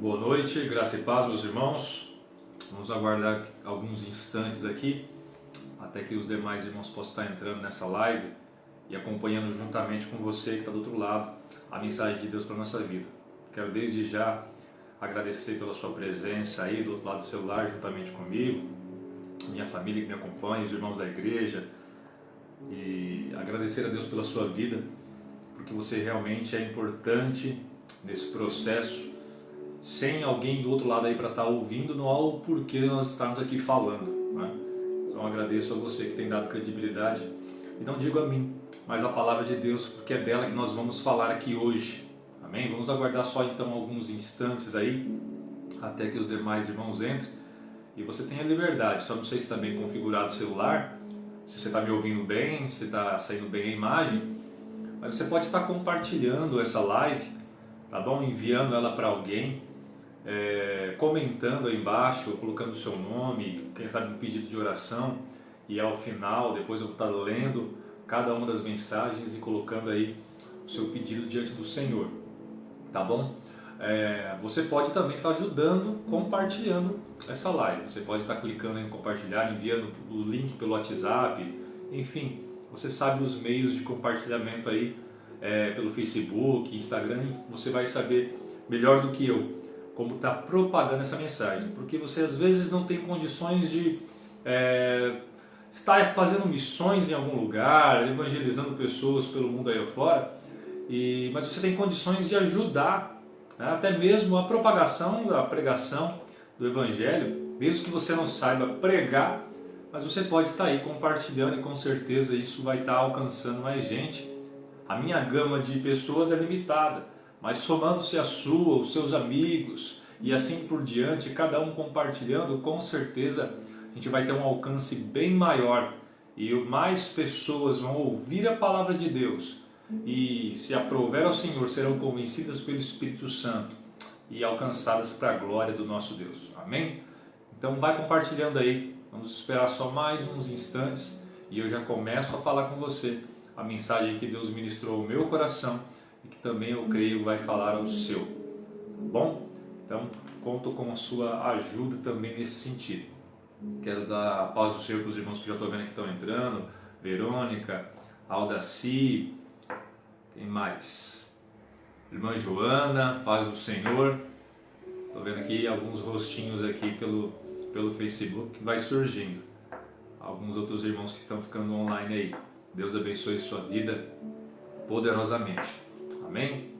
Boa noite, graça e paz, meus irmãos. Vamos aguardar alguns instantes aqui, até que os demais irmãos possam estar entrando nessa live e acompanhando juntamente com você que está do outro lado a mensagem de Deus para a nossa vida. Quero desde já agradecer pela sua presença aí do outro lado do celular juntamente comigo, minha família que me acompanha, os irmãos da igreja, e agradecer a Deus pela sua vida, porque você realmente é importante nesse processo. Sem alguém do outro lado aí para estar ouvindo, não há o porquê nós estarmos aqui falando, né? Então agradeço a você que tem dado credibilidade, e não digo a mim, mas a palavra de Deus, porque é dela que nós vamos falar aqui hoje, amém? Vamos aguardar só então alguns instantes aí, até que os demais irmãos entrem, e você tenha liberdade. Só não sei se está bem configurado o celular, se você está me ouvindo bem, se está saindo bem a imagem, mas você pode estar compartilhando essa live, tá bom? Enviando ela para alguém, comentando aí embaixo, colocando o seu nome, quem sabe um pedido de oração, e ao final, depois eu vou estar lendo cada uma das mensagens e colocando aí o seu pedido diante do Senhor, tá bom? Você pode também estar ajudando, compartilhando essa live. Você pode estar clicando em compartilhar, enviando o link pelo WhatsApp, enfim, você sabe os meios de compartilhamento aí, pelo Facebook, Instagram. Você vai saber melhor do que eu como está propagando essa mensagem, porque você às vezes não tem condições de estar fazendo missões em algum lugar, evangelizando pessoas pelo mundo aí afora, mas você tem condições de ajudar, né, até mesmo a propagação, a pregação do Evangelho, mesmo que você não saiba pregar, mas você pode estar aí compartilhando, e com certeza isso vai estar alcançando mais gente. A minha gama de pessoas é limitada, mas somando-se a sua, os seus amigos e assim por diante, cada um compartilhando, com certeza a gente vai ter um alcance bem maior e mais pessoas vão ouvir a palavra de Deus e, se aprouver ao Senhor, serão convencidas pelo Espírito Santo e alcançadas para a glória do nosso Deus. Amém? Então vai compartilhando aí, vamos esperar só mais uns instantes e eu já começo a falar com você a mensagem que Deus ministrou ao meu coração e que também eu creio vai falar ao seu, tá bom? Então conto com a sua ajuda também nesse sentido. Quero dar a paz do Senhor para os irmãos que já estou vendo que estão entrando: Verônica, Aldaci, quem mais? Irmã Joana, paz do Senhor. Estou vendo aqui alguns rostinhos aqui pelo Facebook que vai surgindo. Alguns outros irmãos que estão ficando online aí. Deus abençoe sua vida poderosamente. Amém?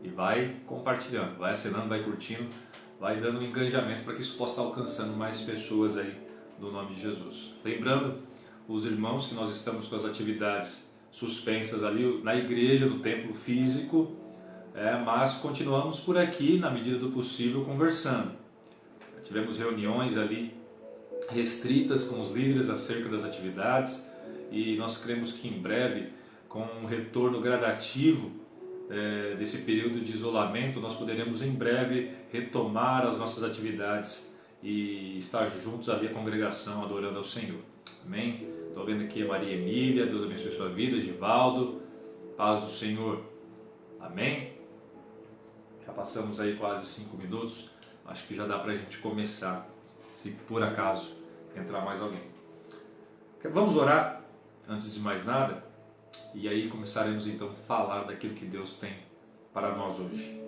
E vai compartilhando, vai assinando, vai curtindo, vai dando um engajamento para que isso possa estar alcançando mais pessoas aí, no nome de Jesus. Lembrando os irmãos que nós estamos com as atividades suspensas ali na igreja, no templo físico, mas continuamos por aqui na medida do possível conversando. Tivemos reuniões ali restritas com os líderes acerca das atividades e nós cremos que em breve, com um retorno gradativo desse período de isolamento, nós poderemos em breve retomar as nossas atividades e estar juntos ali a congregação adorando ao Senhor. Amém? Estou vendo aqui a Maria Emília, Deus abençoe sua vida, Givaldo, paz do Senhor. Amém? Já passamos aí quase 5 minutos, acho que já dá para a gente começar, se por acaso entrar mais alguém. Vamos orar antes de mais nada? E aí começaremos então a falar daquilo que Deus tem para nós hoje.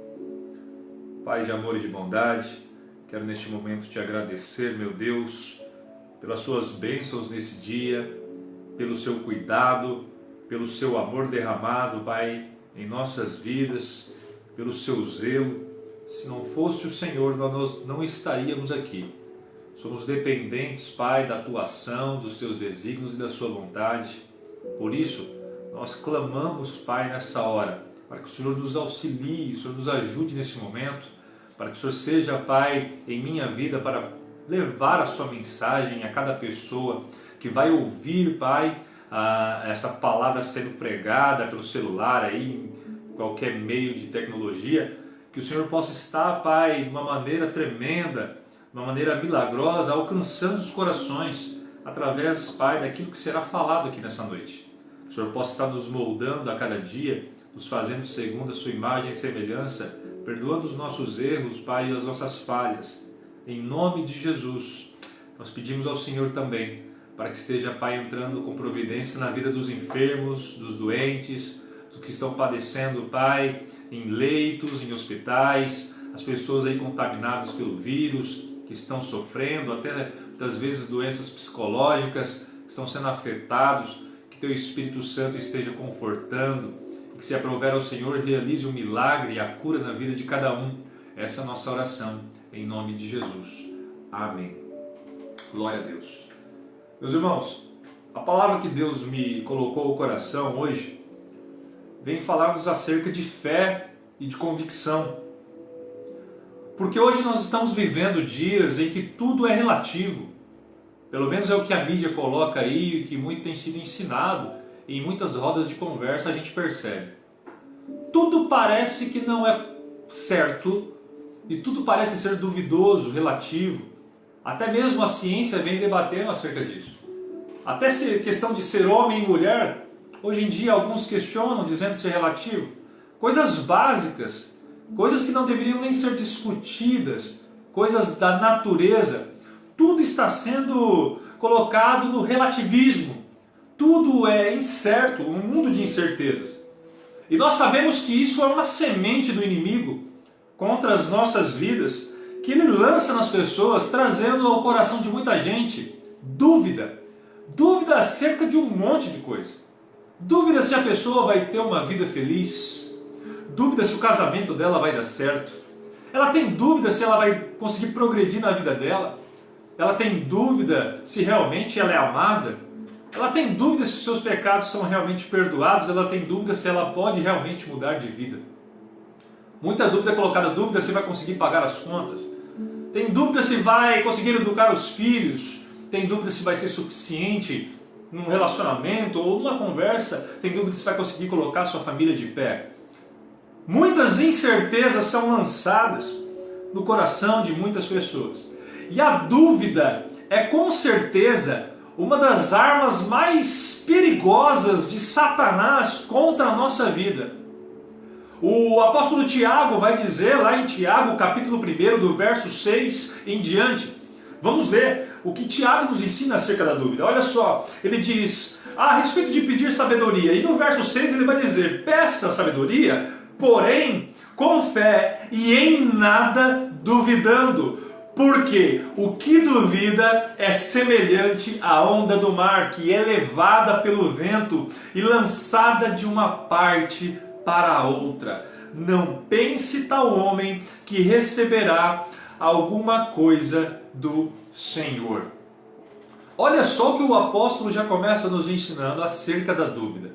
Pai de amor e de bondade, quero neste momento te agradecer, meu Deus, pelas suas bênçãos nesse dia, pelo seu cuidado, pelo seu amor derramado, Pai, em nossas vidas, pelo seu zelo. Se não fosse o Senhor, nós não estaríamos aqui. Somos dependentes, Pai, da tua ação, dos teus desígnios e da sua vontade. Por isso, nós clamamos, Pai, nessa hora, para que o Senhor nos auxilie, o Senhor nos ajude nesse momento, para que o Senhor seja, Pai, em minha vida, para levar a sua mensagem a cada pessoa que vai ouvir, Pai, essa palavra sendo pregada pelo celular, aí, em qualquer meio de tecnologia, que o Senhor possa estar, Pai, de uma maneira tremenda, de uma maneira milagrosa, alcançando os corações, através, Pai, daquilo que será falado aqui nessa noite. O Senhor possa estar nos moldando a cada dia, nos fazendo segundo a sua imagem e semelhança, perdoando os nossos erros, Pai, e as nossas falhas. Em nome de Jesus, nós pedimos ao Senhor também, para que esteja, Pai, entrando com providência na vida dos enfermos, dos doentes, dos que estão padecendo, Pai, em leitos, em hospitais, as pessoas aí contaminadas pelo vírus, que estão sofrendo, até muitas vezes doenças psicológicas, que estão sendo afetados, que Teu Espírito Santo esteja confortando, e que se aprover ao Senhor, realize o milagre e a cura na vida de cada um. Essa é a nossa oração, em nome de Jesus. Amém. Glória a Deus. Meus irmãos, a palavra que Deus me colocou no coração hoje vem falar-nos acerca de fé e de convicção. Porque hoje nós estamos vivendo dias em que tudo é relativo. Pelo menos é o que a mídia coloca aí e que muito tem sido ensinado. E em muitas rodas de conversa a gente percebe. Tudo parece que não é certo e tudo parece ser duvidoso, relativo. Até mesmo a ciência vem debatendo acerca disso. Até questão de ser homem e mulher, hoje em dia alguns questionam, dizendo ser relativo. Coisas básicas, coisas que não deveriam nem ser discutidas, coisas da natureza. Tudo está sendo colocado no relativismo. Tudo é incerto, um mundo de incertezas. E nós sabemos que isso é uma semente do inimigo contra as nossas vidas, que ele lança nas pessoas, trazendo ao coração de muita gente dúvida. Dúvida acerca de um monte de coisa. Dúvida se a pessoa vai ter uma vida feliz. Dúvida se o casamento dela vai dar certo. Ela tem dúvida se ela vai conseguir progredir na vida dela. Ela tem dúvida se realmente ela é amada. Ela tem dúvida se os seus pecados são realmente perdoados. Ela tem dúvida se ela pode realmente mudar de vida. Muita dúvida é colocada, dúvida se vai conseguir pagar as contas. Tem dúvida se vai conseguir educar os filhos. Tem dúvida se vai ser suficiente num relacionamento ou numa conversa. Tem dúvida se vai conseguir colocar sua família de pé. Muitas incertezas são lançadas no coração de muitas pessoas. E a dúvida é com certeza uma das armas mais perigosas de Satanás contra a nossa vida. O apóstolo Tiago vai dizer lá em Tiago, capítulo 1, do verso 6 em diante. Vamos ver o que Tiago nos ensina acerca da dúvida. Olha só, ele diz a respeito de pedir sabedoria. E no verso 6 ele vai dizer, peça sabedoria, porém com fé e em nada duvidando. Porque o que duvida é semelhante à onda do mar, que é levada pelo vento e lançada de uma parte para a outra. Não pense tal homem que receberá alguma coisa do Senhor. Olha só o que o apóstolo já começa nos ensinando acerca da dúvida.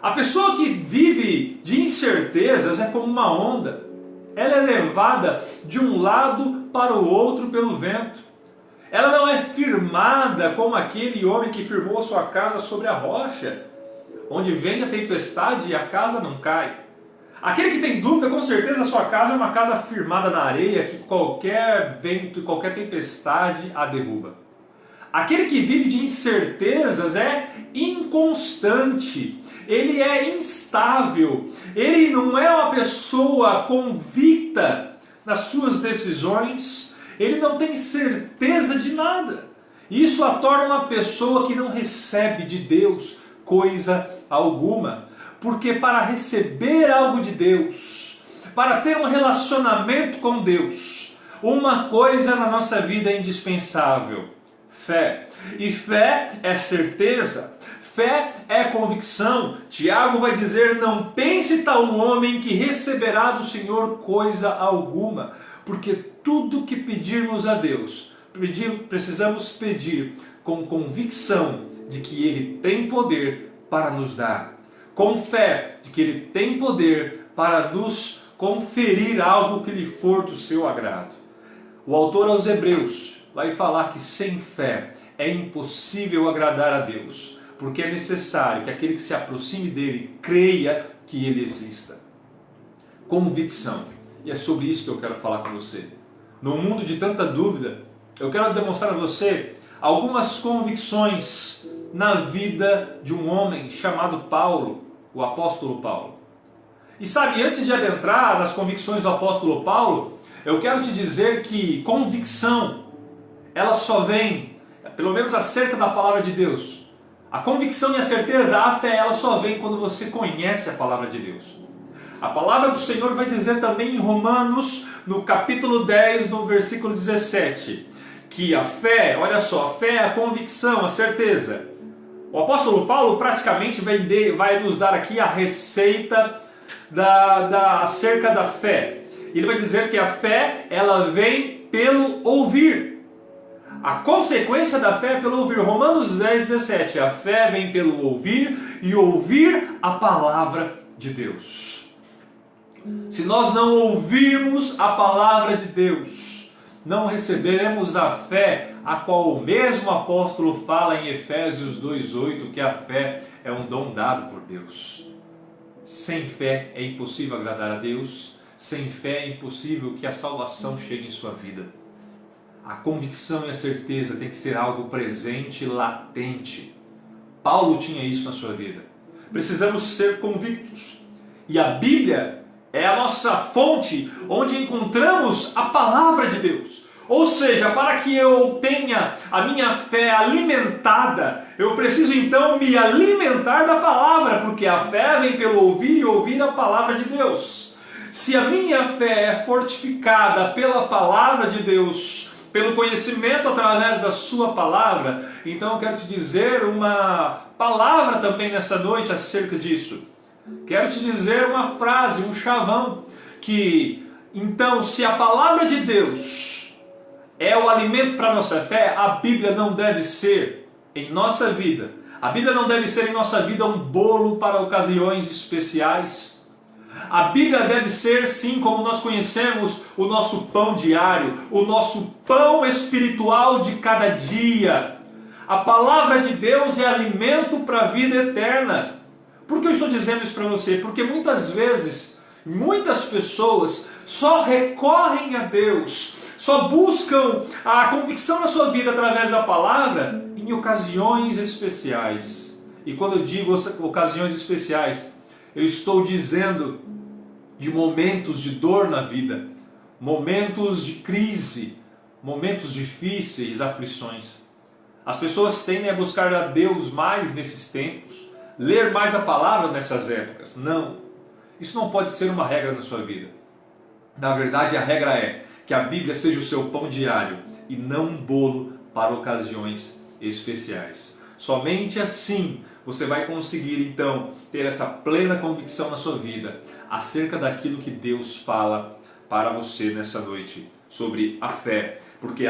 A pessoa que vive de incertezas é como uma onda. Ela é levada de um lado para o outro pelo vento. Ela não é firmada como aquele homem que firmou a sua casa sobre a rocha, onde vem a tempestade e a casa não cai. Aquele que tem dúvida, com certeza a sua casa é uma casa firmada na areia, que qualquer vento e qualquer tempestade a derruba. Aquele que vive de incertezas é inconstante, ele é instável, ele não é uma pessoa convicta nas suas decisões, ele não tem certeza de nada. Isso a torna uma pessoa que não recebe de Deus coisa alguma. Porque para receber algo de Deus, para ter um relacionamento com Deus, uma coisa na nossa vida é indispensável: fé. E fé é certeza, fé é convicção. Tiago vai dizer, não pense tal homem que receberá do Senhor coisa alguma. Porque tudo que pedirmos a Deus, precisamos pedir com convicção de que Ele tem poder para nos dar. Com fé de que Ele tem poder para nos conferir algo que lhe for do seu agrado. O autor aos Hebreus vai falar que sem fé é impossível agradar a Deus, porque é necessário que aquele que se aproxime dele creia que Ele exista. Convicção. E é sobre isso que eu quero falar com você. No mundo de tanta dúvida, eu quero demonstrar a você algumas convicções na vida de um homem chamado Paulo, o apóstolo Paulo. E sabe, antes de adentrar nas convicções do apóstolo Paulo, eu quero te dizer que convicção, ela só vem, pelo menos acerca da palavra de Deus. A convicção e a certeza, a fé, ela só vem quando você conhece a palavra de Deus. A palavra do Senhor vai dizer também em Romanos, no capítulo 10, no versículo 17, que a fé, olha só, a fé é a convicção, a certeza. O apóstolo Paulo praticamente vai nos dar aqui a receita acerca da fé. Ele vai dizer que a fé, ela vem pelo ouvir. A consequência da fé é pelo ouvir. Romanos 10, 17. A fé vem pelo ouvir e ouvir a palavra de Deus. Se nós não ouvirmos a palavra de Deus, não receberemos a fé a qual o mesmo apóstolo fala em Efésios 2,8, que a fé é um dom dado por Deus. Sem fé é impossível agradar a Deus, sem fé é impossível que a salvação chegue em sua vida. A convicção e a certeza tem que ser algo presente e latente. Paulo tinha isso na sua vida. Precisamos ser convictos. E a Bíblia é a nossa fonte onde encontramos a palavra de Deus. Ou seja, para que eu tenha a minha fé alimentada, eu preciso então me alimentar da palavra, porque a fé vem pelo ouvir e ouvir a palavra de Deus. Se a minha fé é fortificada pela palavra de Deus, pelo conhecimento através da sua palavra, então eu quero te dizer uma palavra também nesta noite acerca disso. Quero te dizer uma frase, um chavão, que então se a palavra de Deus é o alimento para a nossa fé, a Bíblia não deve ser em nossa vida. A Bíblia não deve ser em nossa vida um bolo para ocasiões especiais. A Bíblia deve ser, sim, como nós conhecemos, o nosso pão diário, o nosso pão espiritual de cada dia. A palavra de Deus é alimento para a vida eterna. Por que eu estou dizendo isso para você? Porque muitas vezes, muitas pessoas só recorrem a Deus, só buscam a convicção na sua vida através da palavra em ocasiões especiais. E quando eu digo ocasiões especiais, eu estou dizendo de momentos de dor na vida, momentos de crise, momentos difíceis, aflições. As pessoas tendem a buscar a Deus mais nesses tempos, ler mais a palavra nessas épocas. Não, isso não pode ser uma regra na sua vida. Na verdade, a regra é que a Bíblia seja o seu pão diário e não um bolo para ocasiões especiais. Somente assim você vai conseguir então ter essa plena convicção na sua vida acerca daquilo que Deus fala para você nessa noite sobre a fé, porque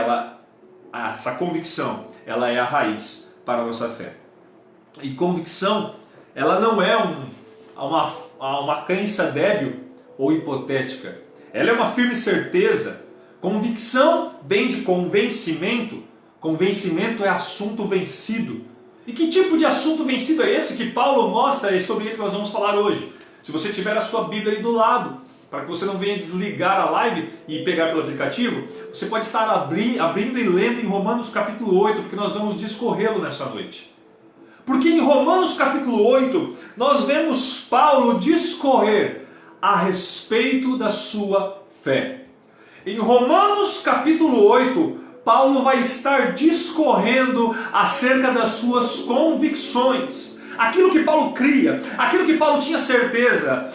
essa convicção, ela é a raiz para a nossa fé. E convicção, ela não é uma crença débil ou hipotética. Ela é uma firme certeza. Convicção vem de convencimento. Convencimento é assunto vencido. E que tipo de assunto vencido é esse que Paulo mostra? É sobre ele que nós vamos falar hoje. Se você tiver a sua Bíblia aí do lado, para que você não venha desligar a live e pegar pelo aplicativo, você pode estar abrindo e lendo em Romanos capítulo 8, porque nós vamos discorrê-lo nessa noite. Porque em Romanos capítulo 8, nós vemos Paulo discorrer a respeito da sua fé. Em Romanos capítulo 8, Paulo vai estar discorrendo acerca das suas convicções. Aquilo que Paulo cria, aquilo que Paulo tinha certeza.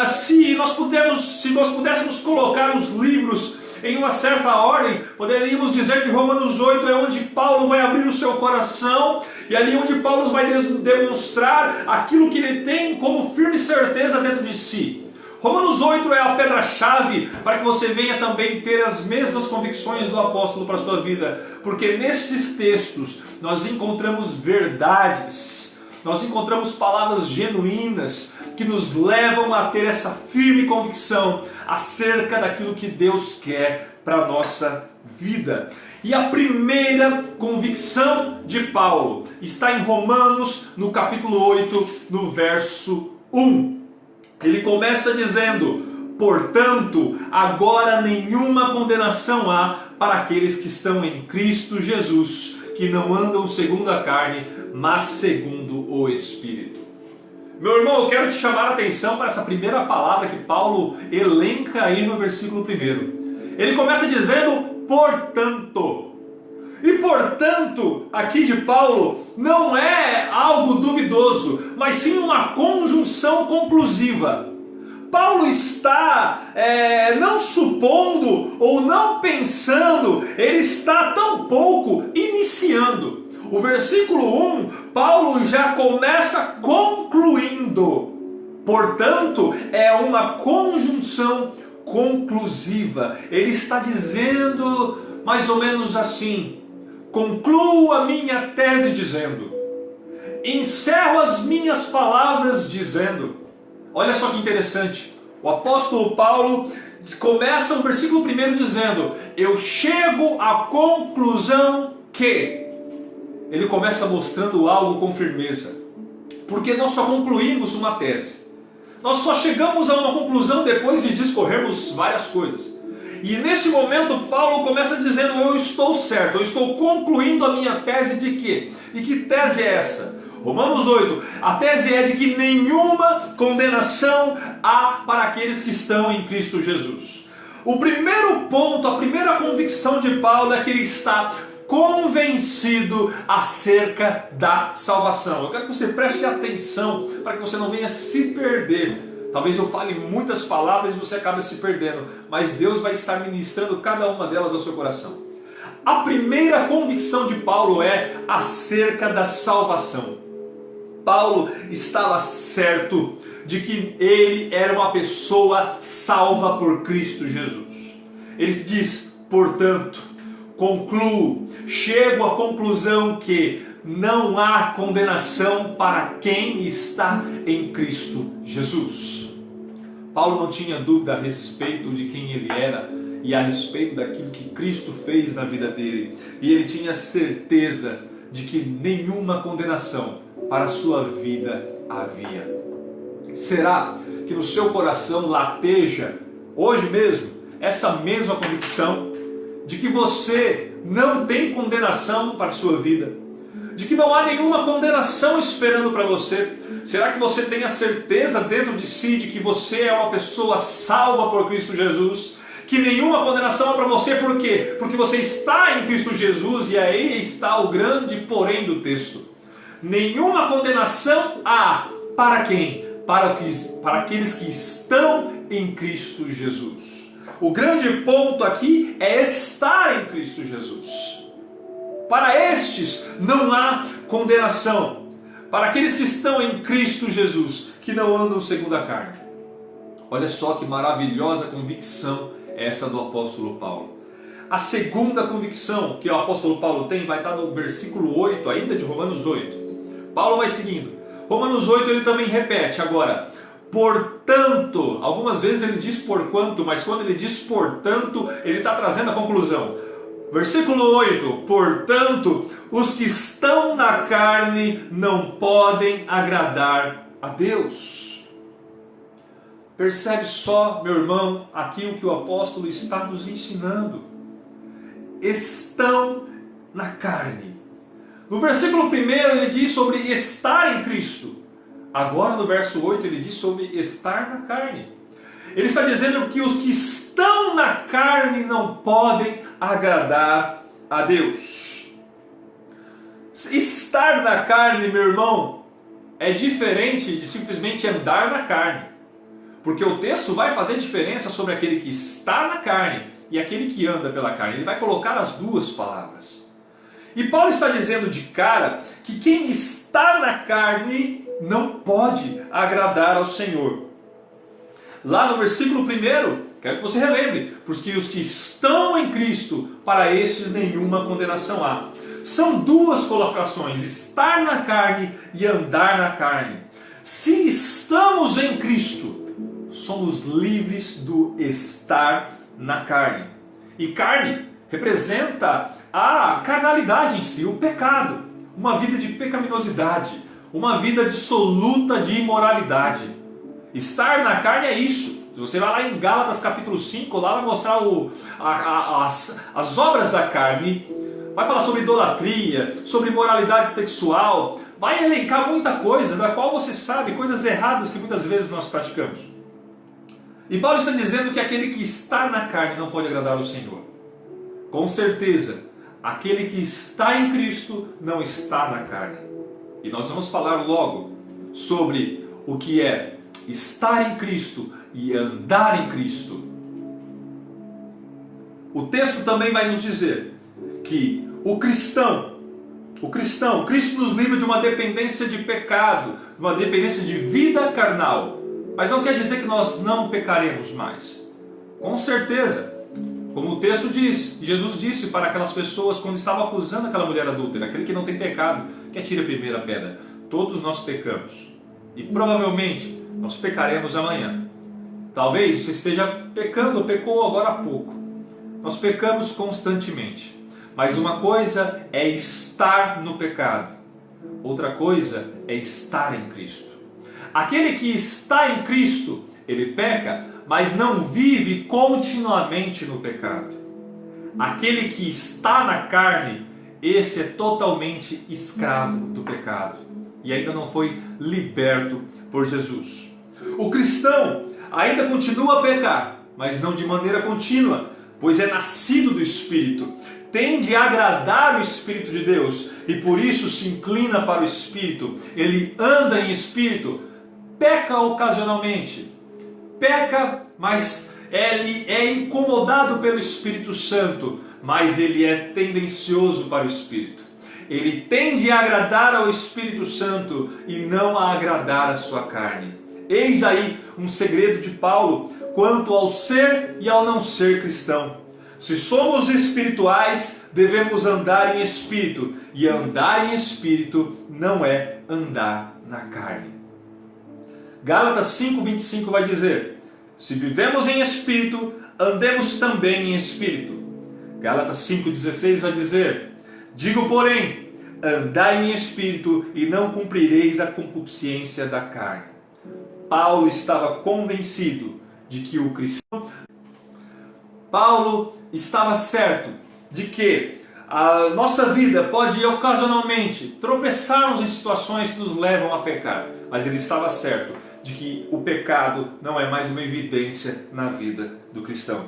Se nós pudéssemos colocar os livros em uma certa ordem, poderíamos dizer que Romanos 8 é onde Paulo vai abrir o seu coração e ali onde Paulo vai demonstrar aquilo que ele tem como firme certeza dentro de si. Romanos 8 é a pedra-chave para que você venha também ter as mesmas convicções do apóstolo para a sua vida, porque nesses textos nós encontramos verdades, nós encontramos palavras genuínas que nos levam a ter essa firme convicção acerca daquilo que Deus quer para a nossa vida. E a primeira convicção de Paulo está em Romanos, no capítulo 8, no verso 1. Ele começa dizendo: portanto, agora nenhuma condenação há para aqueles que estão em Cristo Jesus, que não andam segundo a carne, mas segundo o Espírito. Meu irmão, eu quero te chamar a atenção para essa primeira palavra que Paulo elenca aí no versículo 1. Ele começa dizendo, portanto. E portanto, aqui de Paulo, não é algo duvidoso, mas sim uma conjunção conclusiva. Paulo está não supondo ou não pensando, ele está tampouco iniciando. O versículo 1, Paulo já começa concluindo. Portanto, é uma conjunção conclusiva. Ele está dizendo mais ou menos assim: concluo a minha tese dizendo, encerro as minhas palavras dizendo. Olha só que interessante, o apóstolo Paulo começa o versículo 1 dizendo, eu chego à conclusão que... Ele começa mostrando algo com firmeza, porque nós só concluímos uma tese. Nós só chegamos a uma conclusão depois de discorrermos várias coisas. E nesse momento Paulo começa dizendo, eu estou certo, eu estou concluindo a minha tese de quê? E que tese é essa? Romanos 8, a tese é de que nenhuma condenação há para aqueles que estão em Cristo Jesus. O primeiro ponto, a primeira convicção de Paulo é que ele está convencido acerca da salvação. Eu quero que você preste atenção para que você não venha se perder. Talvez eu fale muitas palavras e você acabe se perdendo, mas Deus vai estar ministrando cada uma delas ao seu coração. A primeira convicção de Paulo é acerca da salvação. Paulo estava certo de que ele era uma pessoa salva por Cristo Jesus. Ele diz, portanto, concluo, chego à conclusão que não há condenação para quem está em Cristo Jesus. Paulo não tinha dúvida a respeito de quem ele era e a respeito daquilo que Cristo fez na vida dele. E ele tinha certeza de que nenhuma condenação para a sua vida havia. Será que no seu coração lateja hoje mesmo essa mesma convicção de que você não tem condenação para a sua vida? De que não há nenhuma condenação esperando para você? Será que você tem a certeza dentro de si de que você é uma pessoa salva por Cristo Jesus? Que nenhuma condenação é para você, por quê? Porque você está em Cristo Jesus, e aí está o grande porém do texto. Nenhuma condenação há para quem? Para aqueles que estão em Cristo Jesus. O grande ponto aqui é estar em Cristo Jesus. Para estes não há condenação. Para aqueles que estão em Cristo Jesus, que não andam segundo a carne. Olha só que maravilhosa convicção essa do apóstolo Paulo. A segunda convicção que o apóstolo Paulo tem vai estar no versículo 8, ainda de Romanos 8. Paulo vai seguindo. Romanos 8 ele também repete agora. Portanto, algumas vezes ele diz porquanto, mas quando ele diz portanto, ele está trazendo a conclusão. Versículo 8, portanto, os que estão na carne não podem agradar a Deus. Percebe só, meu irmão, aqui o que o apóstolo está nos ensinando. Estão na carne. No versículo 1 ele diz sobre estar em Cristo. Agora no verso 8 ele diz sobre estar na carne. Ele está dizendo que os que estão na carne não podem agradar a Deus. Estar na carne, meu irmão, é diferente de simplesmente andar na carne. Porque o texto vai fazer diferença sobre aquele que está na carne e aquele que anda pela carne. Ele vai colocar as duas palavras. E Paulo está dizendo de cara que quem está na carne não pode agradar ao Senhor. Lá no versículo 1, quero que você relembre, porque os que estão em Cristo, para estes nenhuma condenação há. São duas colocações, estar na carne e andar na carne. Se estamos em Cristo, somos livres do estar na carne. E carne representa a carnalidade em si, o pecado, uma vida de pecaminosidade, uma vida dissoluta de imoralidade. Estar na carne é isso. Se você vai lá em Gálatas capítulo 5, lá vai mostrar as obras da carne. vai falar sobre idolatria, sobre moralidade sexual, vai elencar muita coisa da qual você sabe, coisas erradas que muitas vezes nós praticamos. E Paulo está dizendo que aquele que está na carne não pode agradar ao Senhor. Com certeza, aquele que está em Cristo não está na carne. E nós vamos falar logo sobre o que é estar em Cristo e andar em Cristo. O texto também vai nos dizer que Cristo nos livra de uma dependência de pecado, de uma dependência de vida carnal. Mas não quer dizer que nós não pecaremos mais. Com certeza, como o texto diz, Jesus disse para aquelas pessoas quando estavam acusando aquela mulher adúltera, aquele que não tem pecado, que atire a primeira pedra. Todos nós pecamos. E provavelmente nós pecaremos amanhã. Talvez você esteja pecando, ou pecou agora há pouco. Nós pecamos constantemente. Mas uma coisa é estar no pecado. Outra coisa é estar em Cristo. Aquele que está em Cristo, ele peca, mas não vive continuamente no pecado. Aquele que está na carne, esse é totalmente escravo do pecado e ainda não foi liberto por Jesus. O cristão ainda continua a pecar, mas não de maneira contínua, pois é nascido do Espírito, tende a agradar o Espírito de Deus e por isso se inclina para o Espírito. Ele anda em Espírito, peca ocasionalmente, peca, mas ele é incomodado pelo Espírito Santo, mas ele é tendencioso para o Espírito. Ele tende a agradar ao Espírito Santo e não a agradar a sua carne. Eis aí um segredo de Paulo quanto ao ser e ao não ser cristão. Se somos espirituais, devemos andar em espírito, e andar em espírito não é andar na carne. Gálatas 5:25 vai dizer: se vivemos em espírito, andemos também em espírito. Gálatas 5:16 vai dizer: digo, porém, andai em espírito e não cumprireis a concupiscência da carne. Paulo estava convencido de que o cristão... Paulo estava certo de que a nossa vida pode ocasionalmente tropeçarmos em situações que nos levam a pecar, mas ele estava certo de que o pecado não é mais uma evidência na vida do cristão.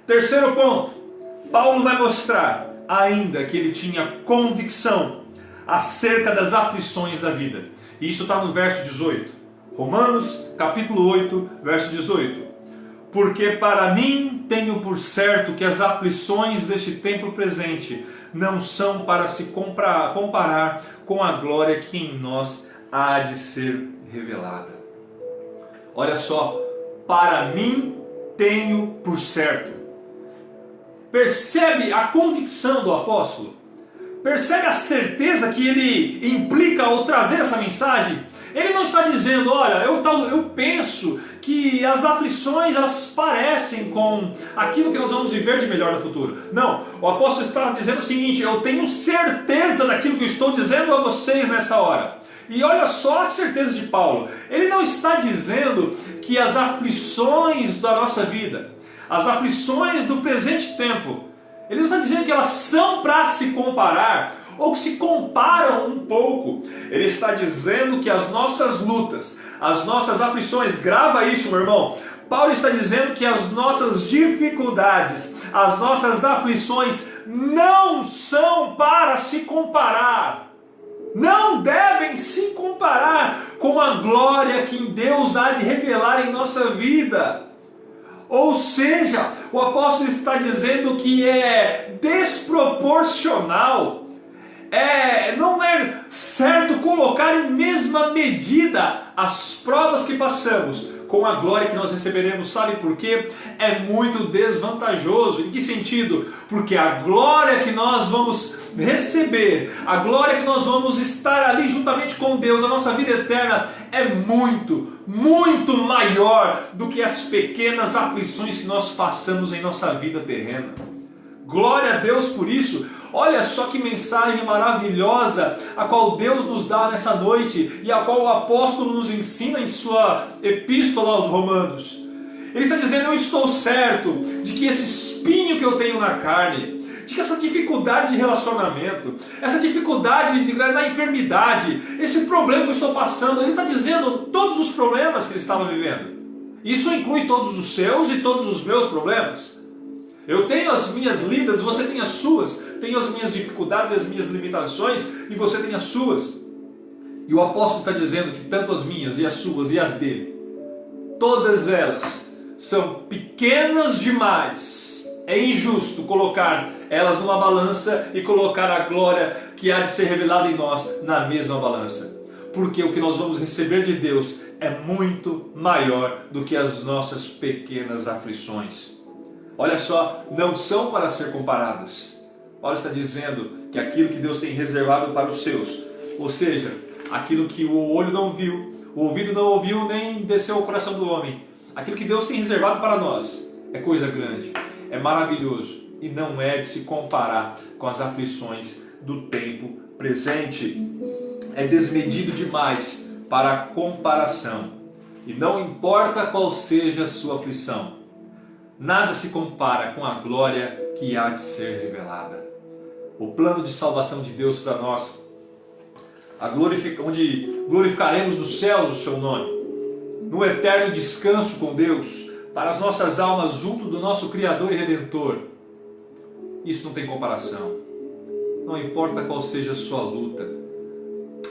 Terceiro ponto, Paulo vai mostrar ainda que ele tinha convicção acerca das aflições da vida. E isso está no verso 18. Romanos capítulo 8, verso 18. Porque para mim tenho por certo que as aflições deste tempo presente não são para se comparar com a glória que em nós há de ser revelada. Olha só, para mim tenho por certo. Percebe a convicção do apóstolo? Percebe a certeza que ele implica ao trazer essa mensagem? Ele não está dizendo, olha, eu penso que as aflições elas parecem com aquilo que nós vamos viver de melhor no futuro. Não, o apóstolo está dizendo o seguinte: eu tenho certeza daquilo que eu estou dizendo a vocês nesta hora. E olha só a certeza de Paulo. Ele não está dizendo que as aflições da nossa vida, as aflições do presente tempo, ele não está dizendo que elas são para se comparar ou que se comparam um pouco. Ele está dizendo que as nossas lutas, as nossas aflições, grava isso, meu irmão. Paulo está dizendo que as nossas dificuldades, as nossas aflições não são para se comparar. Não devem se comparar com a glória que Deus há de revelar em nossa vida. Ou seja, o apóstolo está dizendo que é desproporcional, não é certo colocar em mesma medida as provas que passamos com a glória que nós receberemos. Sabe por quê? É muito desvantajoso. Em que sentido? Porque a glória que nós vamos receber, a glória que nós vamos estar ali juntamente com Deus, a nossa vida eterna, é muito, muito maior do que as pequenas aflições que nós passamos em nossa vida terrena. Glória a Deus por isso. Olha só que mensagem maravilhosa a qual Deus nos dá nessa noite e a qual o apóstolo nos ensina em sua epístola aos Romanos. Ele está dizendo: eu estou certo de que esse espinho que eu tenho na carne, de que essa dificuldade de relacionamento, essa dificuldade na enfermidade, esse problema que eu estou passando, ele está dizendo todos os problemas que ele estava vivendo. Isso inclui todos os seus e todos os meus problemas. Eu tenho as minhas lidas, você tem as suas. Tenho as minhas dificuldades e as minhas limitações, e você tem as suas. E o apóstolo está dizendo que tanto as minhas e as suas e as dele, todas elas são pequenas demais. É injusto colocar elas numa balança e colocar a glória que há de ser revelada em nós na mesma balança. Porque o que nós vamos receber de Deus é muito maior do que as nossas pequenas aflições. Olha só, não são para ser comparadas. Paulo está dizendo que aquilo que Deus tem reservado para os seus, ou seja, aquilo que o olho não viu, o ouvido não ouviu, nem desceu ao coração do homem, aquilo que Deus tem reservado para nós é coisa grande, é maravilhoso e não é de se comparar com as aflições do tempo presente. É desmedido demais para a comparação. E não importa qual seja a sua aflição, nada se compara com a glória que há de ser revelada. O plano de salvação de Deus para nós, onde glorificaremos dos céus o seu nome, no eterno descanso com Deus, para as nossas almas junto do nosso Criador e Redentor. Isso não tem comparação. Não importa qual seja a sua luta,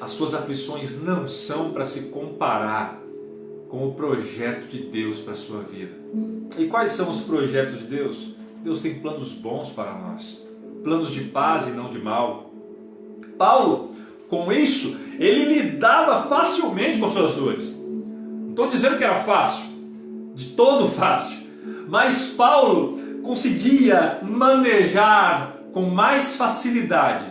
as suas aflições não são para se comparar com o projeto de Deus para a sua vida. E quais são os projetos de Deus? Deus tem planos bons para nós, planos de paz e não de mal. Paulo, com isso, ele lidava facilmente com suas dores. Não estou dizendo que era fácil, de todo fácil, mas Paulo conseguia manejar com mais facilidade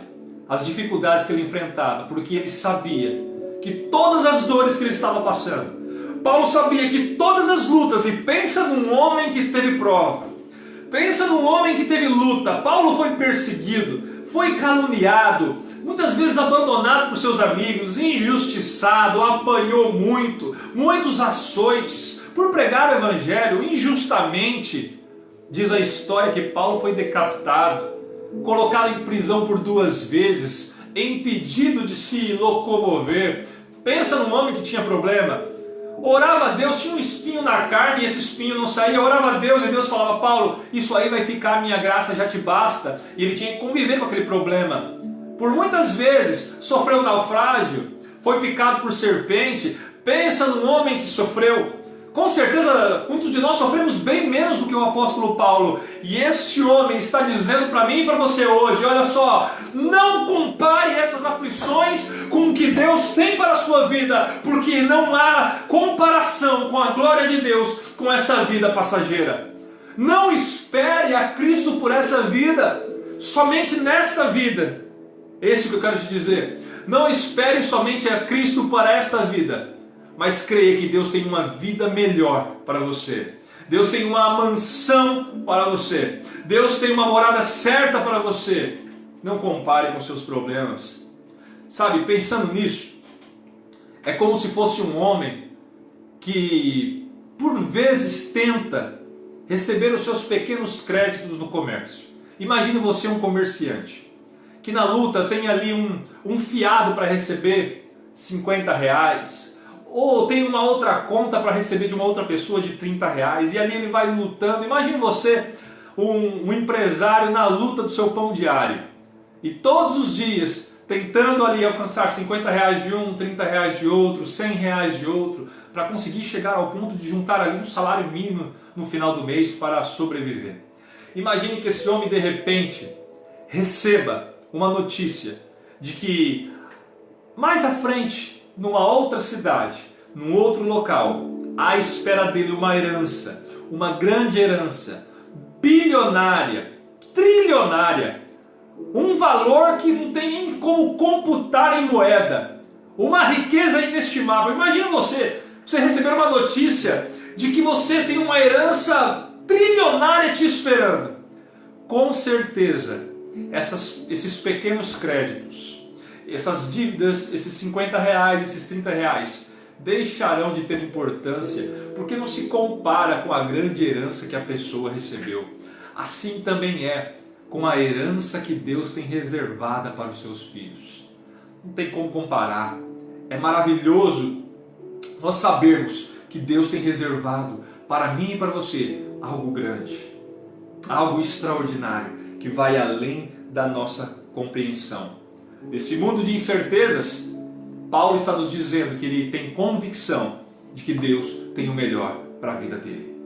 as dificuldades que ele enfrentava, porque ele sabia que todas as dores que ele estava passando, Paulo sabia que todas as lutas, e pensa num homem que teve prova, pensa num homem que teve luta. Paulo foi perseguido, foi caluniado, muitas vezes abandonado por seus amigos, injustiçado, apanhou muitos açoites por pregar o evangelho injustamente. Diz a história que Paulo foi decapitado, colocado em prisão por 2 vezes, impedido de se locomover. Pensa num homem que tinha problema, orava a Deus, tinha um espinho na carne e esse espinho não saía, orava a Deus e Deus falava: Paulo, isso aí vai ficar, minha graça já te basta. E ele tinha que conviver com aquele problema. Por muitas vezes sofreu naufrágio, foi picado por serpente. Pensa num homem que sofreu. Com certeza, muitos de nós sofremos bem menos do que o apóstolo Paulo. E esse homem está dizendo para mim e para você hoje: olha só, não compare essas aflições com o que Deus tem para a sua vida, porque não há comparação com a glória de Deus com essa vida passageira. Não espere a Cristo por essa vida, somente nessa vida. Esse que eu quero te dizer. Não espere somente a Cristo para esta vida, mas creia que Deus tem uma vida melhor para você. Deus tem uma mansão para você. Deus tem uma morada certa para você. Não compare com seus problemas. Sabe, pensando nisso, é como se fosse um homem que por vezes tenta receber os seus pequenos créditos no comércio. Imagine você um comerciante que na luta tem ali um fiado para receber R$50, ou tem uma outra conta para receber de uma outra pessoa de R$30, e ali ele vai lutando. Imagine você um empresário na luta do seu pão diário, e todos os dias tentando ali alcançar R$50 de um, R$30 de outro, R$100 de outro, para conseguir chegar ao ponto de juntar ali um salário mínimo no final do mês para sobreviver. Imagine que esse homem de repente receba uma notícia de que mais à frente, numa outra cidade, num outro local, há à espera dele uma herança, uma grande herança, bilionária, trilionária, um valor que não tem nem como computar em moeda, uma riqueza inestimável. Imagina você receber uma notícia de que você tem uma herança trilionária te esperando. Com certeza, esses pequenos créditos, essas dívidas, esses R$50, esses R$30, deixarão de ter importância, porque não se compara com a grande herança que a pessoa recebeu. Assim também é com a herança que Deus tem reservada para os seus filhos. Não tem como comparar. É maravilhoso nós sabermos que Deus tem reservado para mim e para você algo grande, algo extraordinário, que vai além da nossa compreensão. Nesse mundo de incertezas, Paulo está nos dizendo que ele tem convicção de que Deus tem o melhor para a vida dele.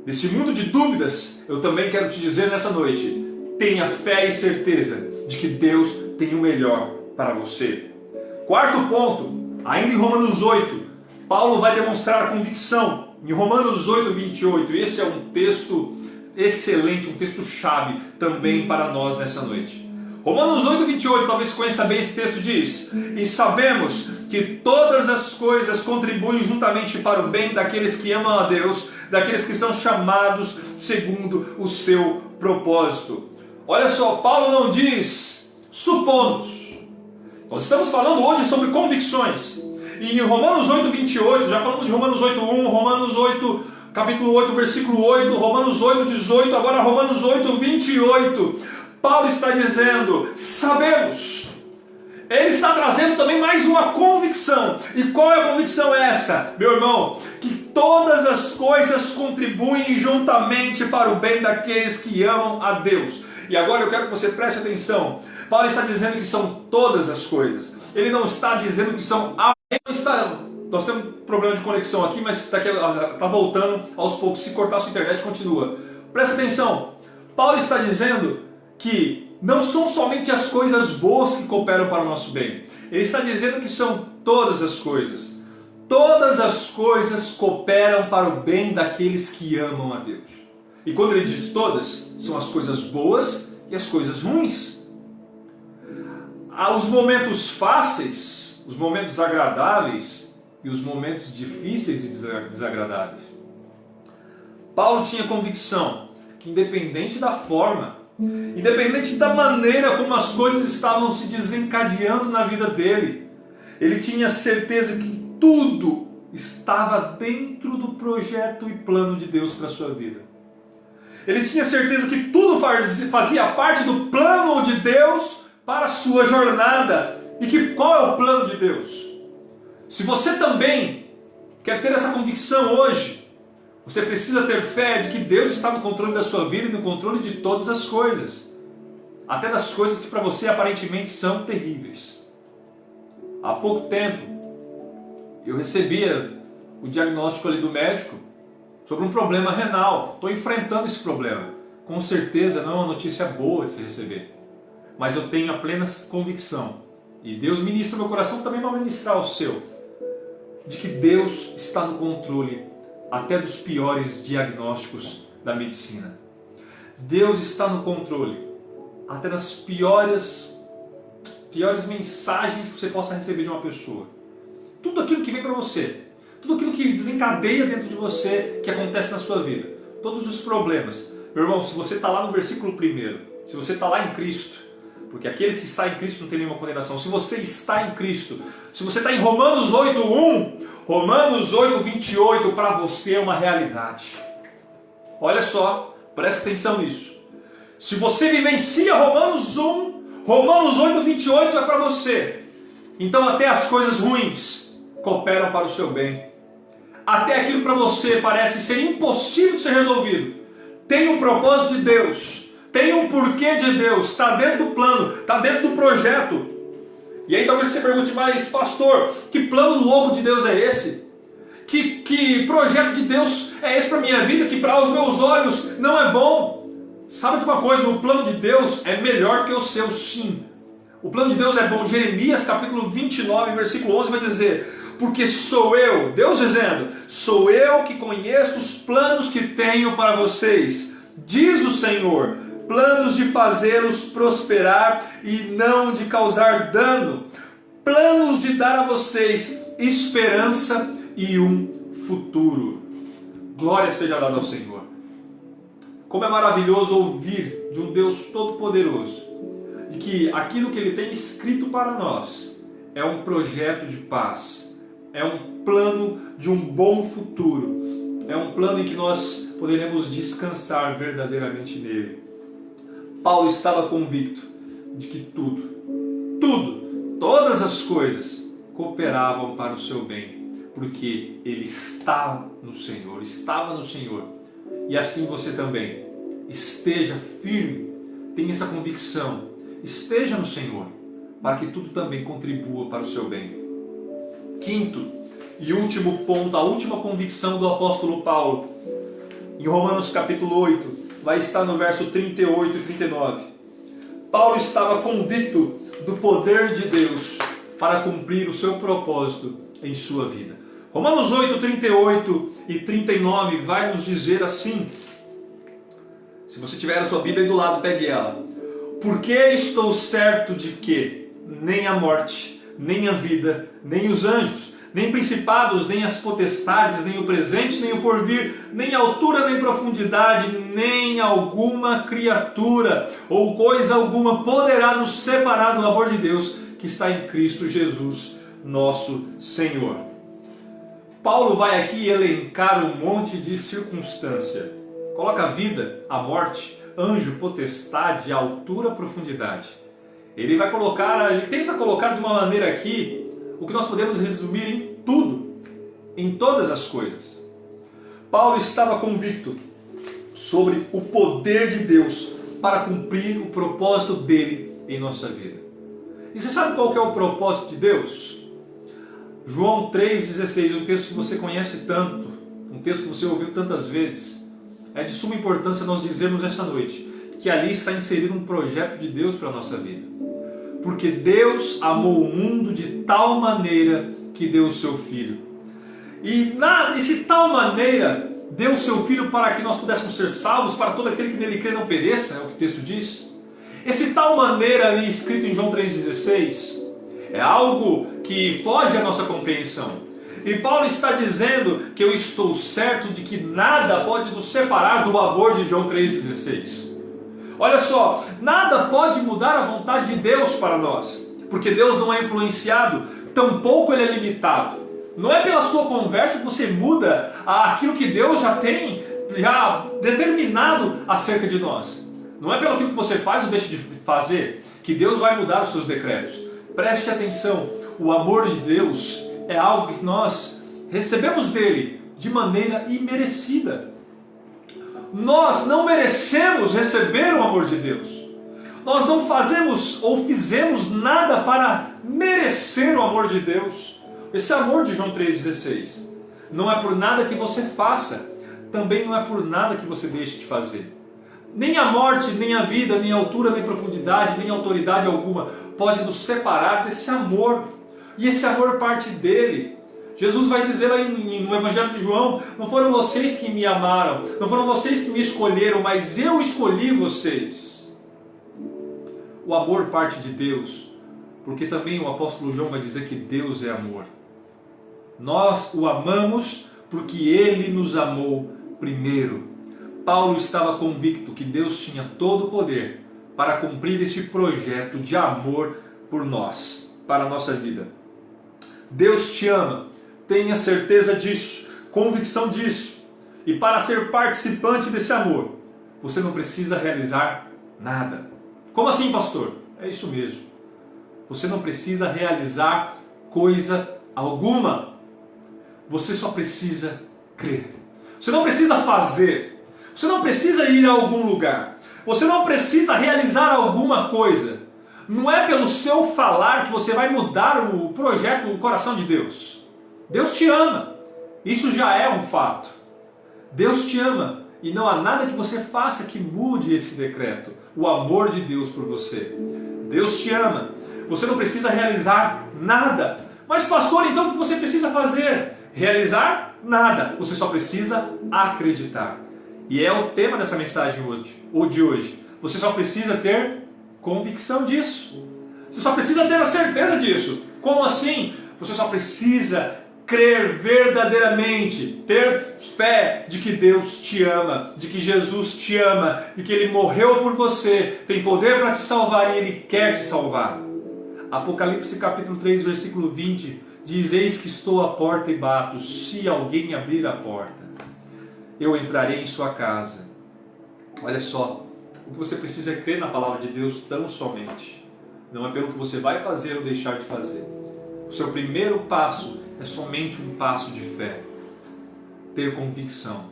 Nesse mundo de dúvidas, eu também quero te dizer nessa noite, tenha fé e certeza de que Deus tem o melhor para você. Quarto ponto, ainda em Romanos 8, Paulo vai demonstrar a convicção. Em Romanos 8, 28, esse é um texto excelente, um texto-chave também para nós nessa noite. Romanos 8, 28, talvez você conheça bem esse texto, diz: e sabemos que todas as coisas contribuem juntamente para o bem daqueles que amam a Deus, daqueles que são chamados segundo o seu propósito. Olha só, Paulo não diz supomos. Nós estamos falando hoje sobre convicções. E em Romanos 8, 28, já falamos de Romanos 8, 1, Romanos 8, capítulo 8, versículo 8, Romanos 8, 18, agora Romanos 8, 28. Paulo está dizendo, sabemos. Ele está trazendo também mais uma convicção. E qual é a convicção essa, meu irmão? Que todas as coisas contribuem juntamente para o bem daqueles que amam a Deus. E agora eu quero que você preste atenção. Paulo está dizendo que são todas as coisas. Ele não está dizendo que são... Nós temos um problema de conexão aqui, mas está voltando aos poucos. Se cortar a sua internet, continua. Preste atenção. Paulo está dizendo que não são somente as coisas boas que cooperam para o nosso bem. Ele está dizendo que são todas as coisas. Todas as coisas cooperam para o bem daqueles que amam a Deus. E quando ele diz todas, são as coisas boas e as coisas ruins. Há os momentos fáceis, os momentos agradáveis e os momentos difíceis e desagradáveis. Paulo tinha convicção que independente da forma, independente da maneira como as coisas estavam se desencadeando na vida dele, ele tinha certeza que tudo estava dentro do projeto e plano de Deus para a sua vida. Ele tinha certeza que tudo fazia parte do plano de Deus para a sua jornada. E qual é o plano de Deus? Se você também quer ter essa convicção hoje, você precisa ter fé de que Deus está no controle da sua vida e no controle de todas as coisas. Até das coisas que para você aparentemente são terríveis. Há pouco tempo, eu recebia o diagnóstico ali do médico sobre um problema renal. Estou enfrentando esse problema. Com certeza não é uma notícia boa de se receber. Mas eu tenho a plena convicção, e Deus ministra meu coração também para ministrar o seu, de que Deus está no controle até dos piores diagnósticos da medicina. Deus está no controle até das piores mensagens que você possa receber de uma pessoa. Tudo aquilo que vem para você, tudo aquilo que desencadeia dentro de você, que acontece na sua vida, todos os problemas. Meu irmão, se você está lá no versículo 1, se você está lá em Cristo, porque aquele que está em Cristo não tem nenhuma condenação. Se você está em Cristo, se você está em Romanos 8, 1, Romanos 8, 28, para você é uma realidade. Olha só, presta atenção nisso. Se você vivencia Romanos 1, Romanos 8, 28 é para você. Então até as coisas ruins cooperam para o seu bem. Até aquilo para você parece ser impossível de ser resolvido, tem um propósito de Deus. Tem um porquê de Deus, está dentro do plano, está dentro do projeto. E aí talvez você pergunte, mas pastor, que plano louco de Deus é esse? Que projeto de Deus é esse para a minha vida, que para os meus olhos não é bom? Sabe de uma coisa, o plano de Deus é melhor que o seu, sim. O plano de Deus é bom. Jeremias capítulo 29, versículo 11 vai dizer: porque sou eu, Deus dizendo, sou eu que conheço os planos que tenho para vocês, diz o Senhor, planos de fazê-los prosperar e não de causar dano, planos de dar a vocês esperança e um futuro. Glória seja dada ao Senhor. Como é maravilhoso ouvir de um Deus todo-poderoso, de que aquilo que Ele tem escrito para nós é um projeto de paz, é um plano de um bom futuro, é um plano em que nós poderemos descansar verdadeiramente nele. Paulo estava convicto de que todas as coisas cooperavam para o seu bem, porque ele estava no Senhor. E assim você também, esteja firme, tenha essa convicção, esteja no Senhor, para que tudo também contribua para o seu bem. Quinto e último ponto, a última convicção do apóstolo Paulo, em Romanos capítulo 8, vai estar no verso 38 e 39. Paulo estava convicto do poder de Deus para cumprir o seu propósito em sua vida. Romanos 8, 38 e 39 vai nos dizer assim, se você tiver a sua Bíblia aí do lado, pegue ela. Porque estou certo de que nem a morte, nem a vida, nem os anjos, nem principados, nem as potestades, nem o presente, nem o porvir, nem altura, nem profundidade, nem alguma criatura ou coisa alguma poderá nos separar do amor de Deus que está em Cristo Jesus, nosso Senhor. Paulo vai aqui elencar um monte de circunstância. Coloca a vida, a morte, anjo, potestade, altura, profundidade. Ele tenta colocar de uma maneira aqui o que nós podemos resumir em tudo, em todas as coisas. Paulo estava convicto sobre o poder de Deus para cumprir o propósito dele em nossa vida. E você sabe qual que é o propósito de Deus? João 3,16, um texto que você conhece tanto, um texto que você ouviu tantas vezes. É de suma importância nós dizermos esta noite que ali está inserido um projeto de Deus para a nossa vida. Porque Deus amou o mundo de tal maneira que deu o seu Filho. E se tal maneira deu o seu Filho para que nós pudéssemos ser salvos, para todo aquele que nele crê não pereça, é o que o texto diz. Esse tal maneira ali escrito em João 3,16 é algo que foge à nossa compreensão. E Paulo está dizendo que eu estou certo de que nada pode nos separar do amor de João 3,16. Olha só, nada pode mudar a vontade de Deus para nós, porque Deus não é influenciado, tampouco ele é limitado. Não é pela sua conversa que você muda aquilo que Deus já tem determinado acerca de nós. Não é pelo aquilo que você faz ou deixa de fazer que Deus vai mudar os seus decretos. Preste atenção, o amor de Deus é algo que nós recebemos dele de maneira imerecida. Nós não merecemos receber o amor de Deus. Nós não fazemos ou fizemos nada para merecer o amor de Deus. Esse amor de João 3,16 não é por nada que você faça, também não é por nada que você deixe de fazer. Nem a morte, nem a vida, nem a altura, nem profundidade, nem autoridade alguma pode nos separar desse amor. E esse amor parte dele. Jesus vai dizer aí no Evangelho de João, não foram vocês que me amaram, não foram vocês que me escolheram, mas eu escolhi vocês. O amor parte de Deus, porque também o apóstolo João vai dizer que Deus é amor. Nós o amamos porque ele nos amou primeiro. Paulo estava convicto que Deus tinha todo o poder para cumprir este projeto de amor por nós, para a nossa vida. Deus te ama, tenha certeza disso, convicção disso. E para ser participante desse amor, você não precisa realizar nada. Como assim, pastor? É isso mesmo. Você não precisa realizar coisa alguma. Você só precisa crer. Você não precisa fazer. Você não precisa ir a algum lugar. Você não precisa realizar alguma coisa. Não é pelo seu falar que você vai mudar o projeto, o coração de Deus. Deus te ama. Isso já é um fato. Deus te ama. E não há nada que você faça que mude esse decreto. O amor de Deus por você. Deus te ama. Você não precisa realizar nada. Mas pastor, então o que você precisa fazer? Realizar nada. Você só precisa acreditar. E é o tema dessa mensagem de hoje. Você só precisa ter convicção disso. Você só precisa ter a certeza disso. Como assim? Você só precisa crer verdadeiramente, ter fé de que Deus te ama, de que Jesus te ama, de que Ele morreu por você, tem poder para te salvar e Ele quer te salvar. Apocalipse capítulo 3, versículo 20 diz: eis que estou à porta e bato, se alguém abrir a porta, eu entrarei em sua casa. Olha só, O que você precisa é crer na palavra de Deus tão somente. Não é pelo que você vai fazer ou deixar de fazer. O seu primeiro passo é somente um passo de fé. Ter convicção.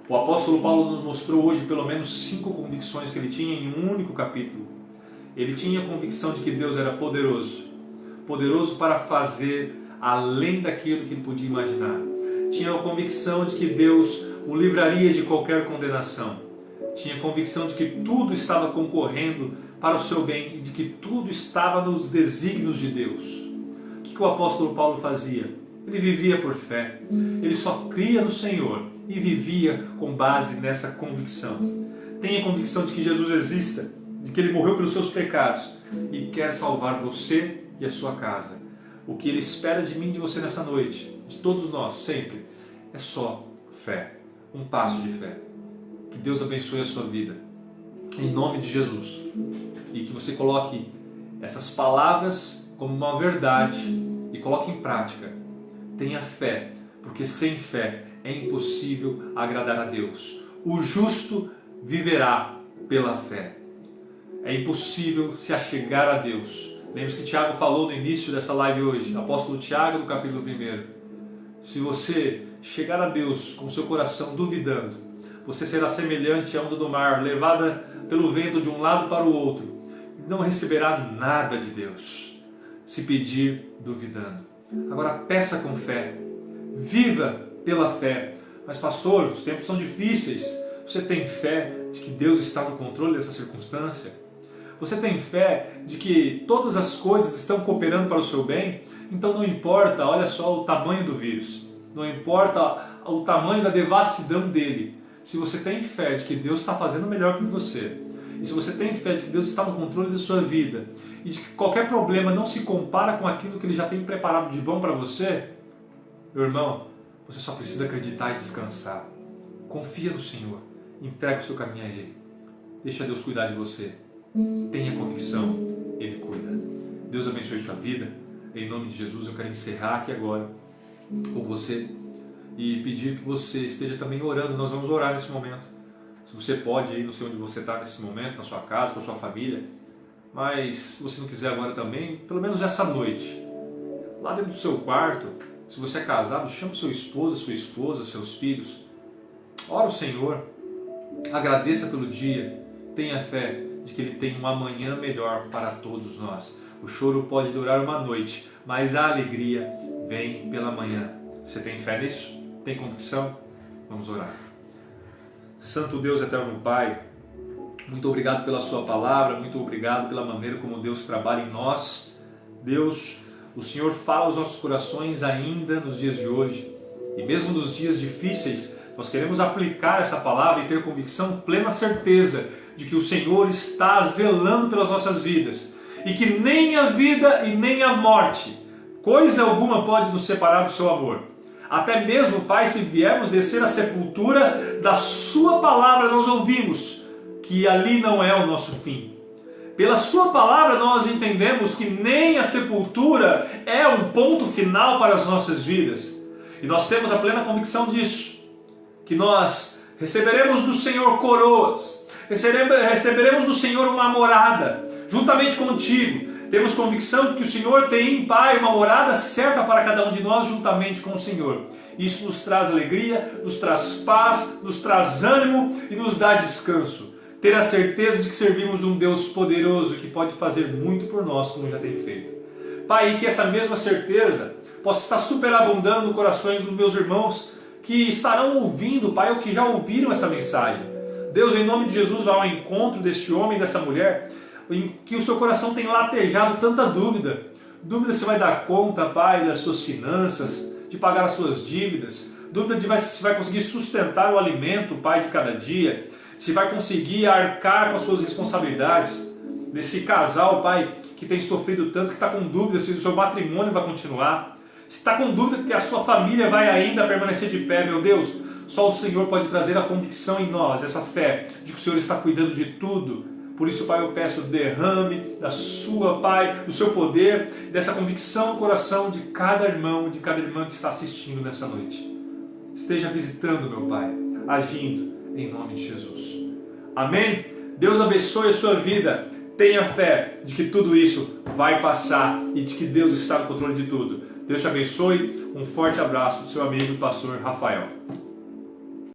O apóstolo Paulo nos mostrou hoje pelo menos 5 convicções que ele tinha em um único capítulo. Ele tinha a convicção de que Deus era poderoso. Poderoso para fazer além daquilo que ele podia imaginar. Tinha a convicção de que Deus o livraria de qualquer condenação. Tinha a convicção de que tudo estava concorrendo para o seu bem e de que tudo estava nos desígnios de Deus. O que o apóstolo Paulo fazia? Ele vivia por fé. Ele só cria no Senhor e vivia com base nessa convicção. Tenha a convicção de que Jesus exista, de que Ele morreu pelos seus pecados e quer salvar você e a sua casa. O que Ele espera de mim e de você nessa noite, de todos nós, sempre, é só fé. Um passo de fé. Que Deus abençoe a sua vida. Em nome de Jesus. E que você coloque essas palavras como uma verdade e coloque em prática. Tenha fé, porque sem fé é impossível agradar a Deus. O justo viverá pela fé. É impossível se achegar a Deus. Lembre-se que Tiago falou no início dessa live hoje, apóstolo Tiago, no capítulo 1. Se você chegar a Deus com o seu coração duvidando, você será semelhante à onda do mar, levada pelo vento de um lado para o outro. Não receberá nada de Deus, se pedir duvidando. Agora peça com fé, viva pela fé. Mas pastor, os tempos são difíceis. Você tem fé de que Deus está no controle dessa circunstância? Você tem fé de que todas as coisas estão cooperando para o seu bem? Então não importa, olha só, o tamanho do vírus. Não importa o tamanho da devassidão dele. Se você tem fé de que Deus está fazendo o melhor por você, e se você tem fé de que Deus está no controle da sua vida, e de que qualquer problema não se compara com aquilo que Ele já tem preparado de bom para você, meu irmão, você só precisa acreditar e descansar. Confia no Senhor, entrega o seu caminho a Ele. Deixa Deus cuidar de você. Tenha convicção, Ele cuida. Deus abençoe sua vida. Em nome de Jesus, eu quero encerrar aqui agora com você e pedir que você esteja também orando. Nós vamos orar nesse momento. Se você pode ir, não sei onde você está nesse momento, na sua casa, com a sua família, mas se você não quiser agora também, pelo menos essa noite, lá dentro do seu quarto, se você é casado, chama seu esposo, sua esposa, seus filhos, ora o Senhor, agradeça pelo dia, tenha fé de que Ele tem um amanhã melhor para todos nós. O choro pode durar uma noite, mas a alegria vem pela manhã. Você tem fé nisso? Tem convicção? Vamos orar. Santo Deus, eterno Pai, muito obrigado pela sua palavra, muito obrigado pela maneira como Deus trabalha em nós. Deus, o Senhor fala aos nossos corações ainda nos dias de hoje. E mesmo nos dias difíceis, nós queremos aplicar essa palavra e ter convicção, plena certeza de que o Senhor está zelando pelas nossas vidas. E que nem a vida e nem a morte, coisa alguma pode nos separar do seu amor. Até mesmo, Pai, se viermos descer à sepultura, da sua palavra nós ouvimos que ali não é o nosso fim. Pela sua palavra nós entendemos que nem a sepultura é um ponto final para as nossas vidas. E nós temos a plena convicção disso, que nós receberemos do Senhor coroas, receberemos do Senhor uma morada, juntamente contigo. Temos convicção de que o Senhor tem, Pai, uma morada certa para cada um de nós juntamente com o Senhor. Isso nos traz alegria, nos traz paz, nos traz ânimo e nos dá descanso. Ter a certeza de que servimos um Deus poderoso que pode fazer muito por nós, como já tem feito. Pai, e que essa mesma certeza possa estar superabundando nos corações dos meus irmãos que estarão ouvindo, Pai, ou que já ouviram essa mensagem. Deus, em nome de Jesus, vá ao encontro deste homem e dessa mulher, em que o seu coração tem latejado tanta dúvida. Dúvida se vai dar conta, Pai, das suas finanças, de pagar as suas dívidas. Dúvida de se vai conseguir sustentar o alimento, Pai, de cada dia. Se vai conseguir arcar com as suas responsabilidades. Desse casal, Pai, que tem sofrido tanto, que está com dúvida se o seu matrimônio vai continuar. Se está com dúvida que a sua família vai ainda permanecer de pé, meu Deus, só o Senhor pode trazer a convicção em nós, essa fé de que o Senhor está cuidando de tudo. Por isso, Pai, eu peço derrame da sua, Pai, do seu poder, dessa convicção no coração de cada irmão, de cada irmã que está assistindo nessa noite. Esteja visitando, meu Pai, agindo em nome de Jesus. Amém? Deus abençoe a sua vida. Tenha fé de que tudo isso vai passar e de que Deus está no controle de tudo. Deus te abençoe. Um forte abraço do seu amigo, pastor Rafael.